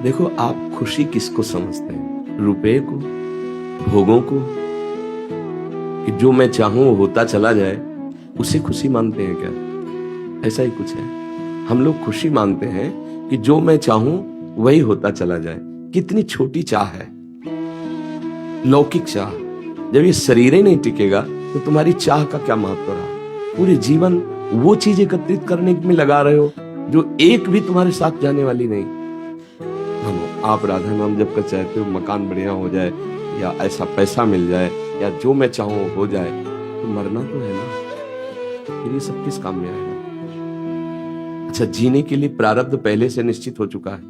देखो, आप खुशी किसको समझते हैं? रुपए को, भोगों को, कि जो मैं चाहूं वो होता चला जाए, उसे खुशी मानते हैं क्या? ऐसा ही कुछ है। हम लोग खुशी मानते हैं कि जो मैं चाहूं वही होता चला जाए। कितनी छोटी चाह है, लौकिक चाह। जब ये शरीर ही नहीं टिकेगा तो तुम्हारी चाह का क्या महत्व रहा? पूरे जीवन वो चीज एकत्रित करने में लगा रहे हो जो एक भी तुम्हारे साथ जाने वाली नहीं। आप राधा नाम जब कर चाहते हो मकान बढ़िया हो जाए, या ऐसा पैसा मिल जाए, या जो मैं चाहूं हो जाए, तो मरना तो है ना। फिर ये सब किस काम में आएगा? अच्छा, जीने के लिए प्रारब्ध पहले से निश्चित हो चुका है।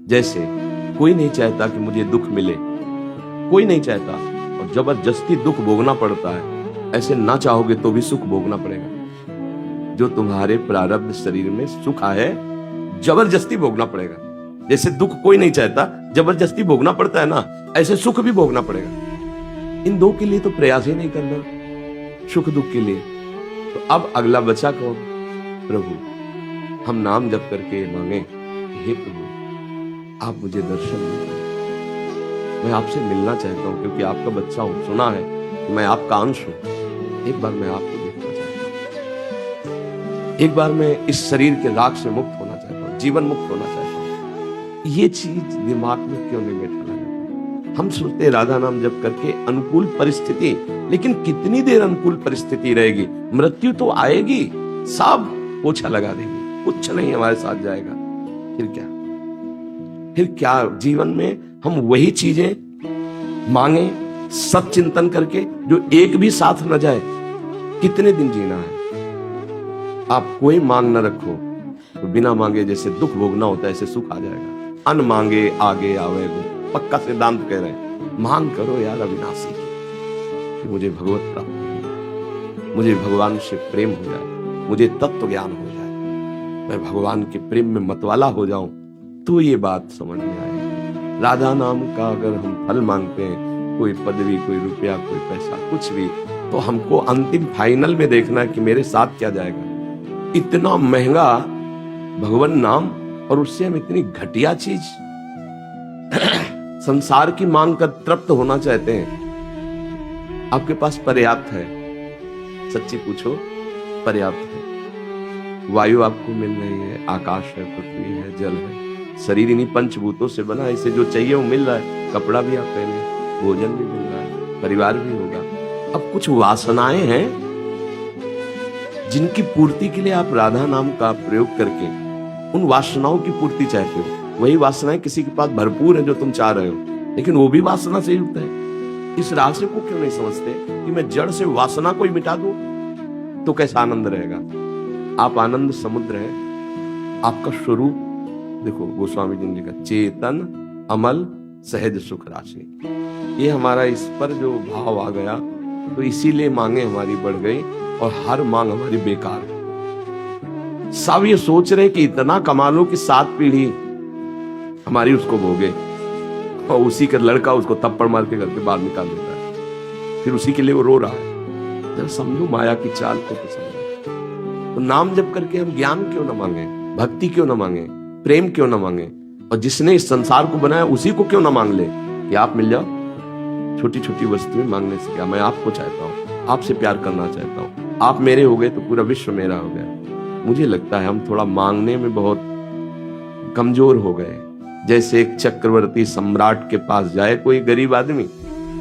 जैसे कोई नहीं चाहता कि मुझे दुख मिले, कोई नहीं चाहता, और जबरदस्ती दुख भोगना पड़ता है। ऐसे ना चाहोगे तो भी सुख भोगना पड़ेगा। जो तुम्हारे प्रारब्ध शरीर में सुख है, जबरदस्ती भोगना पड़ेगा। जैसे दुख कोई नहीं चाहता, जबरदस्ती भोगना पड़ता है ना, ऐसे सुख भी भोगना पड़ेगा। इन दो के लिए तो प्रयास ही नहीं करना, सुख दुख के लिए। तो अब अगला बचा कौन? प्रभु। हम नाम जप करके मांगे, हे प्रभु आप मुझे दर्शन दीजिए, मैं आपसे मिलना चाहता हूं, क्योंकि आपका बच्चा हूं, सुना है कि मैं आपका अंश हूं। एक बार मैं आपको देखना चाहता हूं, एक बार मैं इस शरीर के राग से मुक्त होना चाहता हूं, जीवन मुक्त होना चाहता हूं। ये चीज दिमाग में क्यों नहीं बैठा लगा? हम सोचते राधा नाम जप करके अनुकूल परिस्थिति, लेकिन कितनी देर अनुकूल परिस्थिति रहेगी? मृत्यु तो आएगी, सब पोछा लगा देगी, कुछ नहीं हमारे साथ जाएगा। फिर क्या? फिर क्या जीवन में हम वही चीजें मांगे सब चिंतन करके जो एक भी साथ न जाए? कितने दिन जीना है? आप कोई मांग न रखो, तो बिना मांगे जैसे दुख भोगना होता है ऐसे सुख आ जाएगा। अन मांगे आगे आवेगो, पक्का सिद्धांत कह रहे हैं। मांग करो यार अविनाशी कि मुझे भगवत प्राप्त हो, मुझे भगवान से प्रेम हो जाए, मुझे तत्व ज्ञान हो जाए, मैं भगवान के प्रेम में मतवाला हो जाऊं, तो ये बात समझ में आएगी। राधा नाम का अगर हम फल मांगते हैं, कोई पदवी, कोई रुपया, कोई पैसा, कुछ भी, तो हमको अंतिम फाइनल में देखना है कि मेरे साथ क्या जाएगा। इतना महंगा भगवान नाम, और उससे हम इतनी घटिया चीज संसार की मांग कर तृप्त होना चाहते हैं। आपके पास पर्याप्त है, सच्ची पूछो पर्याप्त है। वायु आपको मिल रही है, आकाश है, पृथ्वी है, जल है, शरीर इन्हीं पंचभूतों से बना है, इसे जो चाहिए वो मिल रहा है। कपड़ा भी आप पहने, भोजन भी मिल रहा है, परिवार भी होगा। अब कुछ वासनाएं हैं जिनकी पूर्ति के लिए आप राधा नाम का प्रयोग करके उन वासनाओं की पूर्ति चाहते हो। वही वासनाएं किसी के पास भरपूर है जो तुम चाह रहे हो, लेकिन वो भी वासना से युक्त है। इस रहस्य को क्यों नहीं समझते कि मैं जड़ से वासना को ही मिटा दूं तो कैसा आनंद रहेगा? आप आनंद समुद्र है, आपका स्वरूप देखो। गोस्वामी जी ने लिखा, चेतन अमल सहज सुख राशि। ये हमारा इस पर जो भाव आ गया, तो इसीलिए मांगे हमारी बढ़ गई और हर मांग हमारी बेकार है। सब ये सोच रहे कि इतना कमा लो कि 7 पीढ़ी हमारी उसको भोगे, और उसी का लड़का उसको थप्पड़ मार के घर के बाहर निकाल देता है, फिर उसी के लिए वो रो रहा है। जरा समझो माया की चाल को, तो समझो। तो नाम जप करके हम ज्ञान क्यों ना मांगे, भक्ति क्यों ना मांगे, प्रेम क्यों ना मांगे, और जिसने इस संसार को बनाया उसी को क्यों ना मांग ले कि आप मिल जाओ। छोटी छोटी वस्तुएं मांगने से क्या? मैं आपको चाहता हूँ, आपसे प्यार करना चाहता हूँ, आप मेरे हो गए तो पूरा विश्व मेरा हो गया। मुझे लगता है हम थोड़ा मांगने में बहुत कमजोर हो गए। जैसे एक चक्रवर्ती सम्राट के पास जाए कोई गरीब आदमी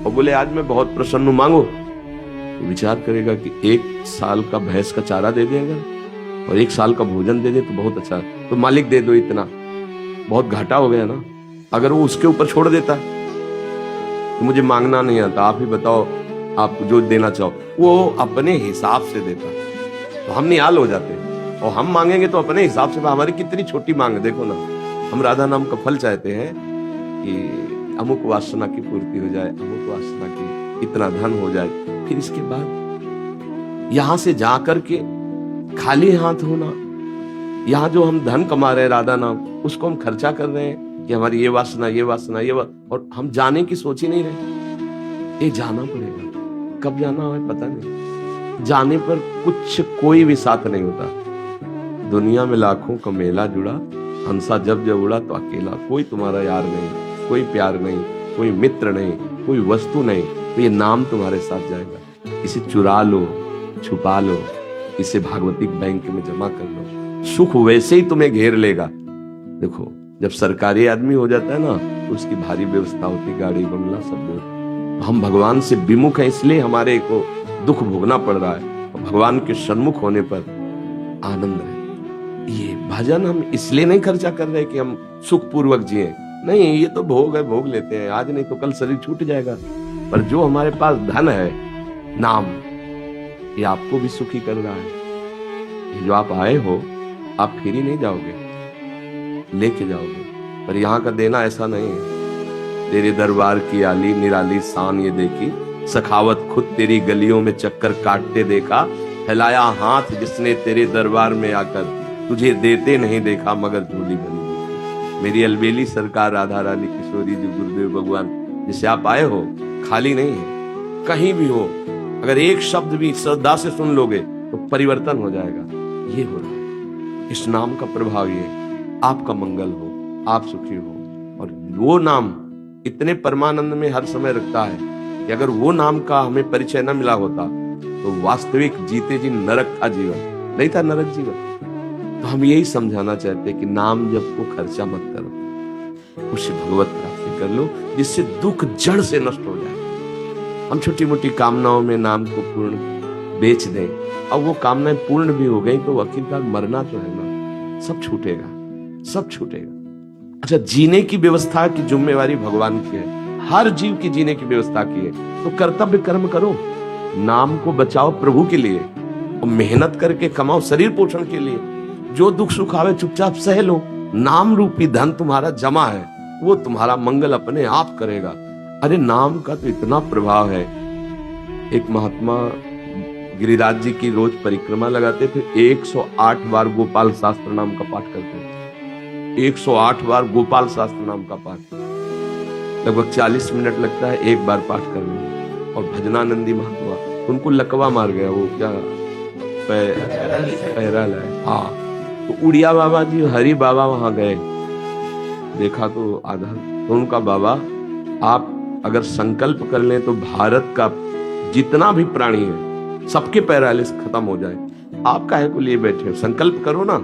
और बोले आज मैं बहुत प्रसन्न हूं, मांगो, तो विचार करेगा कि 1 साल का भैंस का चारा दे देगा और 1 साल का भोजन दे दे तो बहुत अच्छा, तो मालिक दे दो इतना, बहुत घाटा हो गया ना। अगर वो उसके ऊपर छोड़ देता तो मुझे मांगना नहीं आता, आप ही बताओ आप जो देना चाहो, वो अपने हिसाब से देता, तो हम निहाल हो जाते। और हम मांगेंगे तो अपने हिसाब से, हमारी कितनी छोटी मांग, देखो ना। हम राधा नाम का फल चाहते हैं कि अमुक वासना की पूर्ति हो जाए, अमुक वासना की इतना धन हो जाए, फिर इसके बाद यहां से जाकर के खाली हाथ होना। यहाँ जो हम धन कमा रहे हैं राधा नाम, उसको हम खर्चा कर रहे हैं कि हमारी ये वासना, ये वासना, और हम जाने की सोच ही नहीं रहे। ये जाना पड़ेगा, कब जाना है पता नहीं। जाने पर कुछ कोई भी साथ नहीं होता। दुनिया में लाखों का मेला जुड़ा, हंसा जब जब उड़ा तो अकेला, कोई तुम्हारा यार नहीं, कोई प्यार नहीं, कोई मित्र नहीं, कोई वस्तु नहीं, तो ये नाम तुम्हारे साथ जाएगा। इसे चुरा लो, छुपा लो, इसे भागवतिक बैंक में जमा कर लो, सुख वैसे ही तुम्हें घेर लेगा। देखो, जब सरकारी आदमी हो जाता है ना तो उसकी भारी व्यवस्था होती, गाड़ी बंगला सब। हम भगवान से विमुख हैं, इसलिए हमारे को दुख भोगना पड़ रहा है। भगवान के सन्मुख होने पर आनंद है। ये भजन हम इसलिए नहीं खर्चा कर रहे कि हम सुख पूर्वक जिए, नहीं, ये तो भोग है, भोग लेते हैं, आज नहीं तो कल शरीर छूट जाएगा। पर जो हमारे पास धन है, नाम, ये आपको भी सुखी कर रहा है। ये जो आप आए हो, आप फिर ही नहीं जाओगे, लेके जाओगे। पर यहाँ का देना ऐसा नहीं है। तेरे दरबार की आली निराली शान ये देखी, सखावत खुद तेरी गलियों में चक्कर काटते देखा, फैलाया हाथ जिसने तेरे दरबार में आकर, तुझे देते नहीं देखा मगर झोली भरी। मेरी अलबेली सरकार राधा रानी किशोरी जी गुरुदेव भगवान, जिसे आप आए हो, खाली नहीं है। कहीं भी हो, अगर एक शब्द भी श्रद्धा से सुन लोगे तो परिवर्तन हो जाएगा। ये हो रहा है, इस नाम का प्रभाव ये, आपका मंगल हो, आप सुखी हो। और वो नाम इतने परमानंद में हर समय रखता है कि अगर वो नाम का हमें परिचय न मिला होता तो वास्तविक जीते जी नरक था जीवन, नहीं था नरक जीवन। तो हम यही समझाना चाहते हैं कि नाम जप को खर्चा मत करो, उसे भगवत प्राप्ति कर लो, जिससे दुख जड़ से नष्ट हो जाए। हम छोटी मोटी कामनाओं में नाम को पूर्ण बेच दें, अब वो कामनाएं पूर्ण भी हो गई तो आखिरकार मरना तो है ना, सब छूटेगा, सब छूटेगा। अच्छा, जीने की व्यवस्था की जिम्मेवारी भगवान की है, हर जीव की जीने की व्यवस्था की है। तो कर्तव्य कर्म करो, नाम को बचाओ प्रभु के लिए, और मेहनत करके कमाओ शरीर पोषण के लिए। जो दुख सुख आवे चुपचाप सह लो, नाम रूपी धन तुम्हारा जमा है, वो तुम्हारा मंगल अपने आप करेगा। अरे नाम का तो इतना प्रभाव है। एक महात्मा गिरिराज जी की रोज परिक्रमा लगाते थे, 108 बार गोपाल शास्त्र नाम का पाठ करते थे। 108 बार गोपाल शास्त्र नाम का पाठ, लगभग 40 मिनट लगता है एक बार पाठ करने में। और भजनानंदी महात्मा, उनको लकवा मार गया, वो क्या पैरा लाए, हाँ। तो उड़िया बाबा जी, हरि बाबा वहां गए, देखा तो आधा। तो उनका बाबा, आप अगर संकल्प कर लें तो भारत का जितना भी प्राणी है सबके पैरालिस खत्म हो जाए, आप काहे को लिए बैठे हो, संकल्प करो ना।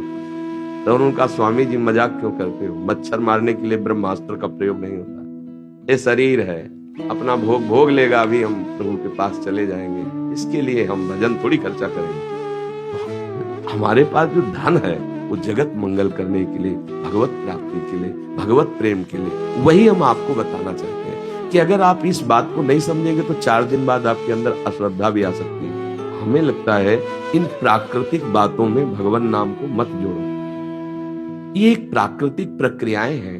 तो उनका, स्वामी जी मजाक क्यों करते हो, मच्छर मारने के लिए ब्रह्मास्त्र का प्रयोग नहीं होता। ये शरीर है, अपना भोग भोग लेगा, अभी हम प्रभु के पास चले जाएंगे, इसके लिए हम भजन थोड़ी खर्चा करेंगे। हमारे पास जो धन है वो जगत मंगल करने के लिए, भगवत प्राप्ति के लिए, भगवत प्रेम के लिए, वही हम आपको बताना चाहते हैं कि अगर आप इस बात को नहीं समझेंगे तो 4 दिन बाद आपके अंदर अश्रद्धा भी आ सकती है। हमें लगता है इन प्राकृतिक बातों में भगवान नाम को मत जोड़ो, ये एक प्राकृतिक प्रक्रियाएं हैं,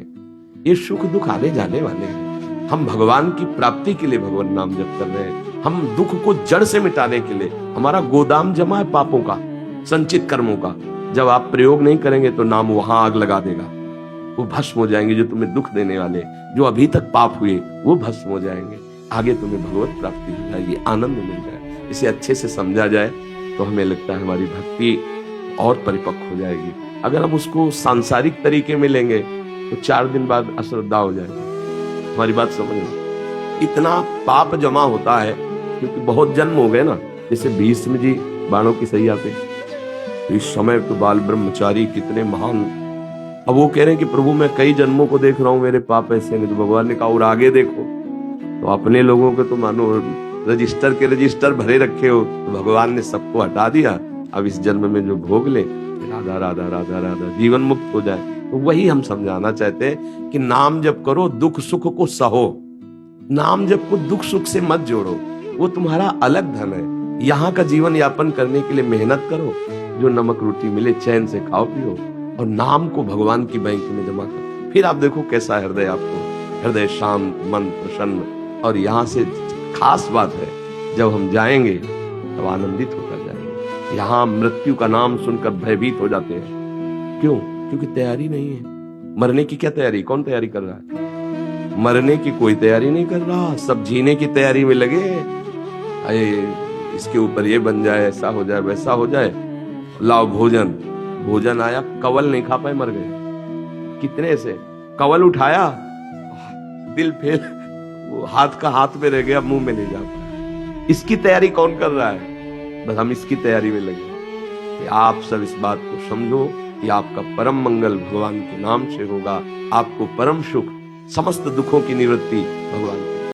ये सुख दुख आने जाने वाले हैं। हम भगवान की प्राप्ति के लिए भगवान नाम जप कर रहे हैं, हम दुख को जड़ से मिटाने के लिए। हमारा गोदाम जमा है पापों का, संचित कर्मों का, जब आप प्रयोग नहीं करेंगे तो नाम वहां आग लगा देगा, वो भस्म हो जाएंगे। जो तुम्हें दुख देने वाले, जो अभी तक पाप हुए, वो भस्म हो जाएंगे। आगे तुम्हें भगवत प्राप्ति हो जाएगी, आनंद मिल जाए। इसे अच्छे से समझा जाए तो हमें लगता है हमारी भक्ति और परिपक्व हो जाएगी। अगर हम उसको सांसारिक तरीके में लेंगे तो 4 दिन बाद अश्रद्धा हो जाएगी। हमारी बात समझना, इतना पाप जमा होता है क्योंकि बहुत जन्म हो गए ना। जैसे भीष्म जी बाणों की सैया पे, तो इस समय तो बाल ब्रह्मचारी कितने महान, अब वो कह रहे हैं कि प्रभु मैं कई जन्मों को देख रहा हूं, मेरे पाप ऐसे नहीं। तो भगवान ने कहा और आगे देखो। तो अपने लोगों के तो मानो रजिस्टर के रजिस्टर भरे रखे हो, तो भगवान ने सबको हटा दिया। अब इस जन्म में जो भोग ले, राधा राधा राधा राधा, जीवन मुक्त हो जाए। तो वही हम समझाना चाहते हैं कि नाम जप करो, दुख सुख को सहो। नाम जप को दुख सुख से मत जोड़ो, वो तुम्हारा अलग धन है। यहाँ का जीवन यापन करने के लिए मेहनत करो, जो नमक रोटी मिले चैन से खाओ पियो, और नाम को भगवान की बैंक में जमा करो। फिर आप देखो कैसा हृदय, आपको हृदय शांत, मन प्रसन्न। और यहाँ से खास बात है, जब हम जाएंगे तब आनंदित होकर जाएंगे। यहाँ मृत्यु का नाम सुनकर भयभीत हो जाते हैं। क्यों? क्योंकि तैयारी नहीं है। मरने की क्या तैयारी, कौन तैयारी कर रहा है? मरने की कोई तैयारी नहीं कर रहा, सब जीने की तैयारी में लगे। अरे इसके ऊपर ये बन जाए, ऐसा हो जाए, वैसा हो जाए, लाओ भोजन। भोजन आया, कवल नहीं खा पाए, मर गए। कितने से कवल उठाया, दिल फेल, वो हाथ का हाथ में रह गया, मुंह में नहीं जा पाया। इसकी तैयारी कौन कर रहा है? बस हम इसकी तैयारी में लगे कि आप सब इस बात को समझो कि आपका परम मंगल भगवान के नाम से होगा, आपको परम सुख, समस्त दुखों की निवृत्ति भगवान के